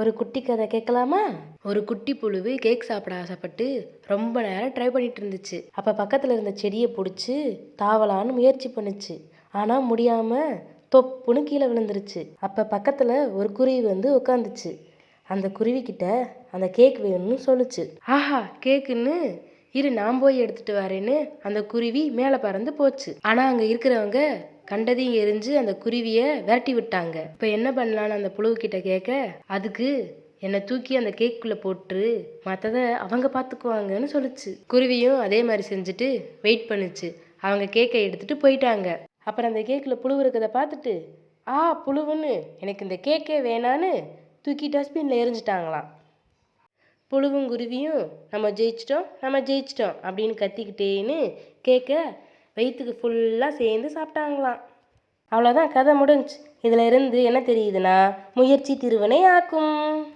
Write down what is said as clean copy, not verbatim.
ஒரு குட்டி கதை கேட்கலாமா? ஒரு குட்டி புழுவு கேக் சாப்பிட ஆசைப்பட்டு ரொம்ப நேரம் ட்ரை பண்ணிட்டு இருந்துச்சு. அப்போ பக்கத்தில் இருந்த செடியை பிடிச்சி தாவலான்னு முயற்சி பண்ணுச்சு. ஆனால் முடியாமல் தொப்புன்னு கீழே விழுந்துருச்சு. அப்போ பக்கத்தில் ஒரு குருவி வந்து உட்காந்துச்சு. அந்த குருவிக்கிட்ட அந்த கேக் வேணும்னு சொல்லுச்சு. ஆஹா, கேக்குன்னு இரு, நான் போய் எடுத்துட்டு வரேன்னு அந்த குருவி மேலே பறந்து போச்சு. ஆனால் அங்கே இருக்கிறவங்க கண்டதையும் எரிஞ்சு அந்த குருவியை விரட்டி விட்டாங்க. இப்போ என்ன பண்ணலான்னு அந்த புழுவுக்கிட்ட கேட்க, அதுக்கு என்னை தூக்கி அந்த கேக்குள்ளே போட்டு மற்றதை அவங்க பார்த்துக்குவாங்கன்னு சொல்லுச்சு. குருவியும் அதே மாதிரி செஞ்சுட்டு வெயிட் பண்ணுச்சு. அவங்க கேக்கை எடுத்துட்டு போயிட்டாங்க. அப்புறம் அந்த கேக்கில் புழு இருக்கிறத பார்த்துட்டு, புழுவுன்னு எனக்கு இந்த கேக்கே வேணான்னு தூக்கி டஸ்ட்பினில் எரிஞ்சிட்டாங்களாம். புழுவும் குருவியும் நம்ம ஜெயிச்சிட்டோம் அப்படின்னு கத்திக்கிட்டேன்னு கேட்க வயிற்றுக்கு ஃபுல்லாக சேர்ந்து சாப்பிட்டாங்களாம். அவ்வளோதான், கதை முடிஞ்சு. இதில் இருந்து என்ன தெரியுதுன்னா, முயற்சி திருவினை ஆக்கும்.